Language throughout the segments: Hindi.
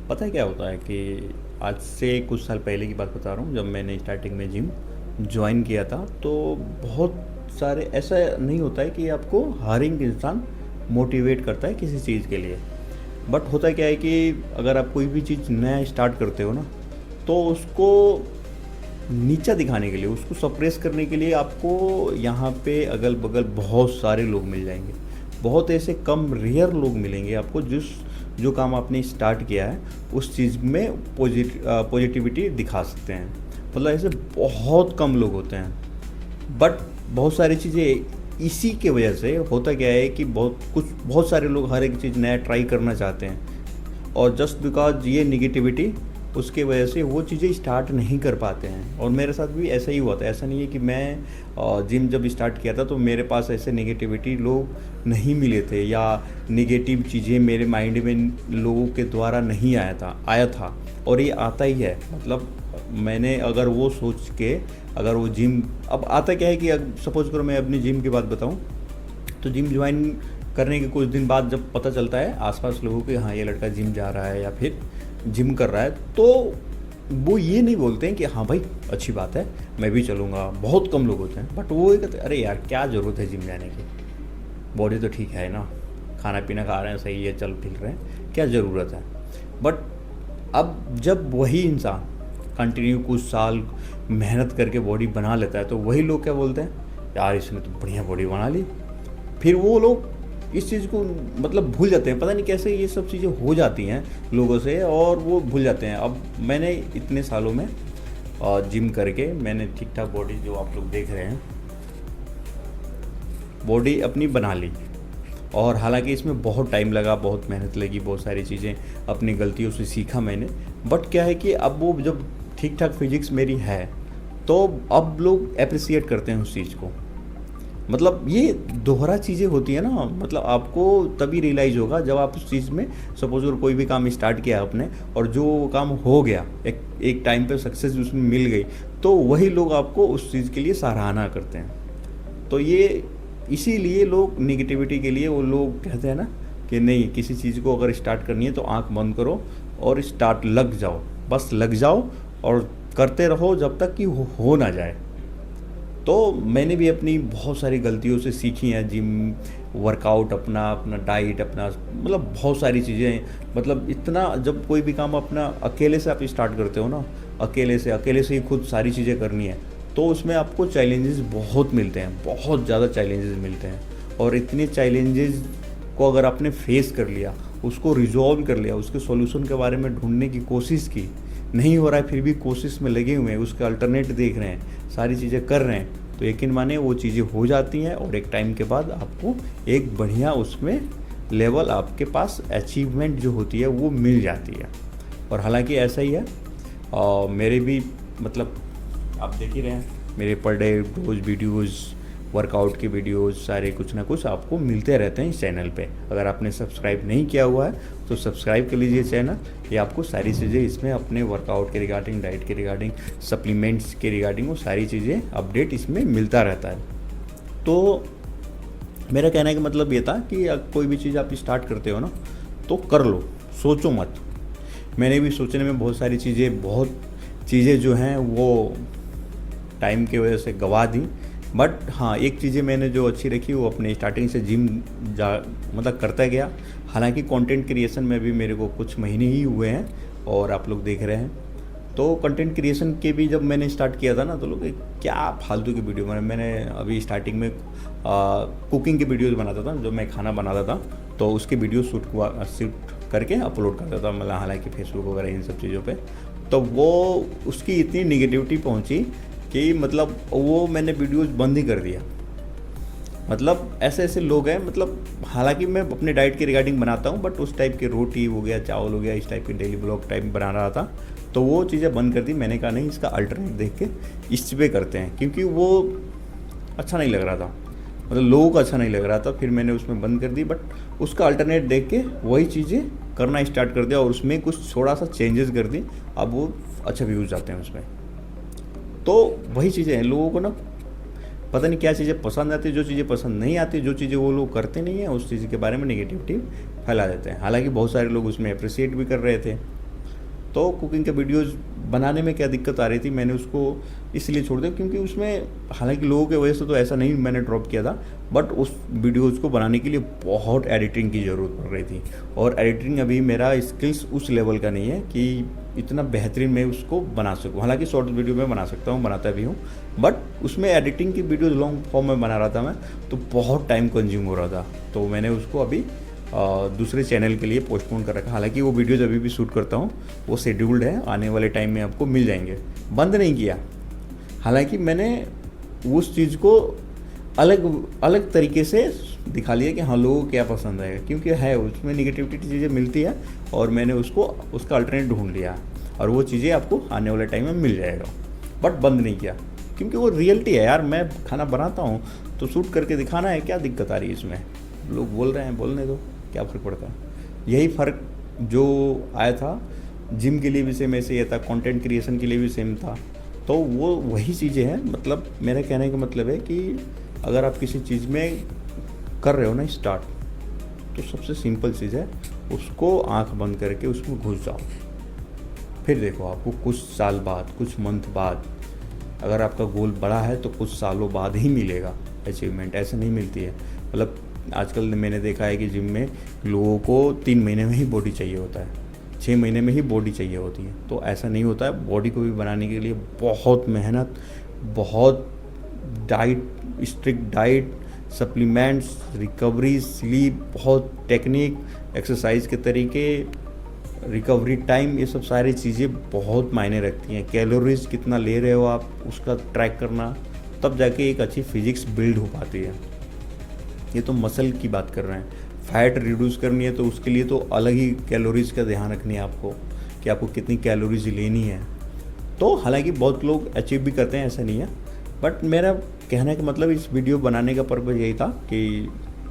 पता है क्या होता है कि आज से कुछ साल पहले की बात बता रहा हूँ, जब मैंने स्टार्टिंग में जिम जॉइन किया था तो बहुत सारे ऐसा नहीं होता है कि आपको हर एक इंसान मोटिवेट करता है किसी चीज़ के लिए। बट होता क्या है कि अगर आप कोई भी चीज़ नया स्टार्ट करते हो ना, तो उसको नीचा दिखाने के लिए, उसको सप्रेस करने के लिए आपको यहाँ पे अगल बगल बहुत सारे लोग मिल जाएंगे। बहुत ऐसे कम रेयर लोग मिलेंगे आपको जिस जो काम आपने स्टार्ट किया है उस चीज़ में पॉजिटिविटी दिखा सकते हैं। मतलब ऐसे बहुत कम लोग होते हैं। बट बहुत सारी चीज़ें इसी के वजह से होता क्या है कि बहुत सारे लोग हर एक चीज़ नया ट्राई करना चाहते हैं, और जस्ट बिकॉज ये निगेटिविटी उसके वजह से वो चीज़ें स्टार्ट नहीं कर पाते हैं। और मेरे साथ भी ऐसा ही हुआ था। ऐसा नहीं है कि मैं जिम जब स्टार्ट किया था तो मेरे पास ऐसे निगेटिविटी लोग नहीं मिले थे, या निगेटिव चीज़ें मेरे माइंड में लोगों के द्वारा नहीं आया था। और ये आता ही है। मतलब मैंने अगर वो सोच के, अगर वो जिम, अब आता क्या है कि सपोज करो मैं अपनी जिम की बात बताऊँ, तो जिम ज्वाइन करने के कुछ दिन बाद जब पता चलता है आसपास लोगों के, हाँ ये लड़का जिम जा रहा है या फिर जिम कर रहा है, तो वो ये नहीं बोलते हैं कि हाँ भाई अच्छी बात है मैं भी चलूँगा। बहुत कम लोग होते हैं। बट वो ये कहते हैं अरे यार क्या ज़रूरत है जिम जाने की, बॉडी तो ठीक है ना, खाना पीना खा रहे हैं सही है, चल फिर रहे हैं, क्या ज़रूरत है। बट अब जब वही इंसान कंटिन्यू कुछ साल मेहनत करके बॉडी बना लेता है, तो वही लोग क्या बोलते हैं, यार इसने तो बढ़िया बॉडी बना ली। फिर वो लोग इस चीज़ को मतलब भूल जाते हैं। पता नहीं कैसे ये सब चीज़ें हो जाती हैं लोगों से, और वो भूल जाते हैं। अब मैंने इतने सालों में जिम करके मैंने ठीक ठाक बॉडी, जो आप लोग देख रहे हैं, बॉडी अपनी बना ली। और हालांकि इसमें बहुत टाइम लगा, बहुत मेहनत लगी, बहुत सारी चीज़ें अपनी गलतियों से सीखा मैंने। बट क्या है कि अब वो जब ठीक ठाक फिजिक्स मेरी है, तो अब लोग अप्रिसिएट करते हैं उस चीज़ को। मतलब ये दोहरा चीज़ें होती है ना। मतलब आपको तभी रियलाइज़ होगा जब आप उस चीज़ में, सपोज अगर कोई भी काम स्टार्ट किया आपने और जो काम हो गया, एक टाइम पे सक्सेस उसमें मिल गई, तो वही लोग आपको उस चीज़ के लिए सराहना करते हैं। तो ये इसीलिए लोग निगेटिविटी के लिए, वो लोग कहते हैं ना कि नहीं, किसी चीज़ को अगर स्टार्ट करनी है तो आंख बंद करो और स्टार्ट लग जाओ, बस लग जाओ और करते रहो जब तक कि हो ना जाए। तो मैंने भी अपनी बहुत सारी गलतियों से सीखी हैं। जिम, वर्कआउट, अपना अपना डाइट, अपना मतलब बहुत सारी चीज़ें। मतलब इतना, जब कोई भी काम अपना अकेले से आप स्टार्ट करते हो ना, अकेले से ही खुद सारी चीज़ें करनी है, तो उसमें आपको चैलेंजेस बहुत मिलते हैं, बहुत ज़्यादा चैलेंजेस मिलते हैं। और इतने चैलेंजेस को अगर आपने फेस कर लिया, उसको रिजॉल्व कर लिया, उसके सॉल्यूशन के बारे में ढूंढने की कोशिश की, नहीं हो रहा है फिर भी कोशिश में लगे हुए हैं, उसके अल्टरनेट देख रहे हैं, सारी चीज़ें कर रहे हैं, तो यकीन माने वो चीज़ें हो जाती हैं। और एक टाइम के बाद आपको एक बढ़िया उसमें लेवल, आपके पास अचीवमेंट जो होती है वो मिल जाती है। और हालांकि ऐसा ही है, और मेरे भी मतलब आप देख ही रहे हैं, मेरे पर डे रोज़ वीडियोज़, वर्कआउट की वीडियोज़ सारे कुछ ना कुछ आपको मिलते रहते हैं इस चैनल पे। अगर आपने सब्सक्राइब नहीं किया हुआ है तो सब्सक्राइब कर लीजिए चैनल। ये आपको सारी चीज़ें इसमें अपने वर्कआउट के रिगार्डिंग, डाइट के रिगार्डिंग, सप्लीमेंट्स के रिगार्डिंग, वो सारी चीज़ें अपडेट इसमें मिलता रहता है। तो मेरा कहने का मतलब ये था कि कोई भी चीज़ आप स्टार्ट करते हो ना, तो कर लो, सोचो मत। मैंने भी सोचने में बहुत चीज़ें जो हैं वो टाइम की वजह से गवा दी। बट हाँ, एक चीज़ें मैंने जो अच्छी रखी, वो अपने स्टार्टिंग से जिम जा मतलब करता गया। हालांकि कंटेंट क्रिएशन में भी मेरे को कुछ महीने ही हुए हैं, और आप लोग देख रहे हैं। तो कंटेंट क्रिएशन के भी जब मैंने स्टार्ट किया था ना, तो लोग क्या फालतू की वीडियो मैंने अभी स्टार्टिंग में कुकिंग की वीडियोज़ बनाता था, जो मैं खाना बनाता था, तो उसके वीडियो शूट करके अपलोड करता था, मतलब हालांकि फेसबुक वगैरह इन सब चीज़ों पे। तो वो उसकी इतनी निगेटिविटी पहुंची कि मतलब वो मैंने वीडियोज़ बंद ही कर दिया। मतलब ऐसे ऐसे लोग हैं, मतलब हालांकि मैं अपने डाइट के रिगार्डिंग बनाता हूँ, बट उस टाइप की रोटी हो गया, चावल हो गया, इस टाइप के डेली ब्लॉग टाइप बना रहा था, तो वो चीज़ें बंद कर दी। मैंने कहा नहीं, इसका अल्टरनेट देख के इस पे करते हैं, क्योंकि वो अच्छा नहीं लग रहा था, मतलब लोगों को अच्छा नहीं लग रहा था। फिर मैंने उसमें बंद कर दी, बट उसका अल्टरनेट देख के वही चीज़ें करना स्टार्ट कर दिया, और उसमें कुछ थोड़ा सा चेंजेस कर दी। अब वो अच्छा व्यूज़ आते हैं उसमें। तो वही चीज़ें हैं, लोगों को ना पता नहीं क्या चीज़ें पसंद आती है, जो चीज़ें पसंद नहीं आती, जो चीज़ें वो लोग करते नहीं हैं, उस चीज़ के बारे में नेगेटिविटी फैला देते हैं। हालांकि बहुत सारे लोग उसमें अप्रिसिएट भी कर रहे थे। तो कुकिंग के वीडियोज़ बनाने में क्या दिक्कत आ रही थी, मैंने उसको इसलिए छोड़ दिया क्योंकि उसमें हालांकि लोगों की वजह से तो ऐसा नहीं मैंने ड्रॉप किया था, बट उस वीडियोज़ को बनाने के लिए बहुत एडिटिंग की ज़रूरत पड़ रही थी। और एडिटिंग अभी मेरा स्किल्स उस लेवल का नहीं है कि इतना बेहतरीन मैं उसको बना सकूँ। हालांकि शॉर्ट वीडियो में बना सकता हूँ, बनाता भी हूँ, बट उसमें एडिटिंग की वीडियो लॉन्ग फॉर्म में बना रहा था मैं, तो बहुत टाइम कंज्यूम हो रहा था। तो मैंने उसको अभी दूसरे चैनल के लिए पोस्टपोन कर रखा। हालांकि वो वीडियोज़ अभी भी शूट करता हूँ, वो शेड्यूल्ड है, आने वाले टाइम में आपको मिल जाएंगे, बंद नहीं किया। हालांकि मैंने उस चीज़ को अलग अलग तरीके से दिखा लिया कि हाँ लोगों को क्या पसंद आएगा, क्योंकि है उसमें निगेटिविटी चीज़ें मिलती है और मैंने उसको उसका अल्टरनेट ढूंढ लिया और वो चीज़ें आपको आने वाले टाइम में मिल जाएगा। बट बंद नहीं किया क्योंकि वो रियलिटी है यार, मैं खाना बनाता हूँ तो शूट करके दिखाना है, क्या दिक्कत आ रही है इसमें? लोग बोल रहे हैं, बोलने दो, क्या फ़र्क पड़ता है। यही फ़र्क जो आया था जिम के लिए भी सेम ऐसे ही था, कंटेंट क्रिएशन के लिए भी सेम था। तो वो वही चीज़ें हैं। मतलब मेरा कहने का मतलब है कि अगर आप किसी चीज़ में कर रहे हो ना स्टार्ट, तो सबसे सिंपल चीज़ है उसको आंख बंद करके उसमें घुस जाओ। फिर देखो आपको कुछ साल बाद, कुछ मंथ बाद, अगर आपका गोल बड़ा है तो कुछ सालों बाद ही मिलेगा अचीवमेंट, ऐसे नहीं मिलती है। मतलब आजकल मैंने देखा है कि जिम में लोगों को 3 महीने में ही बॉडी चाहिए होता है, 6 महीने में ही बॉडी चाहिए होती है। तो ऐसा नहीं होता है। बॉडी को भी बनाने के लिए बहुत मेहनत, बहुत diet, strict diet, supplements, recovery, sleep, बहुत टेक्निक, एक्सरसाइज के तरीके, रिकवरी टाइम, ये सब सारी चीज़ें बहुत मायने रखती हैं। कैलोरीज कितना ले रहे हो आप, उसका ट्रैक करना, तब जाके एक अच्छी फिजिक्स बिल्ड हो पाती है। ये तो मसल की बात कर रहे हैं। फैट रिड्यूस करनी है तो उसके लिए तो अलग ही कैलोरीज का ध्यान रखनी है आपको कि आपको कितनी कैलोरीज लेनी है। तो हालांकि बहुत लोग अचीव भी करते हैं, ऐसा नहीं है, बट मेरा कहने का मतलब इस वीडियो बनाने का पर्पज़ यही था कि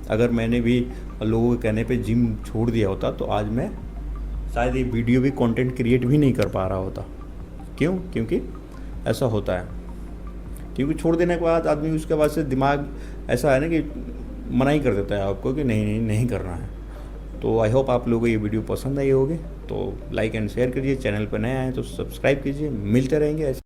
अगर मैंने भी लोगों के कहने पे जिम छोड़ दिया होता तो आज मैं शायद ये वीडियो भी कंटेंट क्रिएट भी नहीं कर पा रहा होता। क्यों? क्योंकि ऐसा होता है, क्योंकि छोड़ देने के बाद आदमी उसके बाद से दिमाग ऐसा है ना कि मना ही कर देता है आपको कि नहीं नहीं नहीं करना है। तो आई होप आप लोगों को ये वीडियो पसंद आई होगी, तो लाइक एंड शेयर कीजिए, चैनल पर नए आए तो सब्सक्राइब कीजिए। मिलते रहेंगे ऐसे।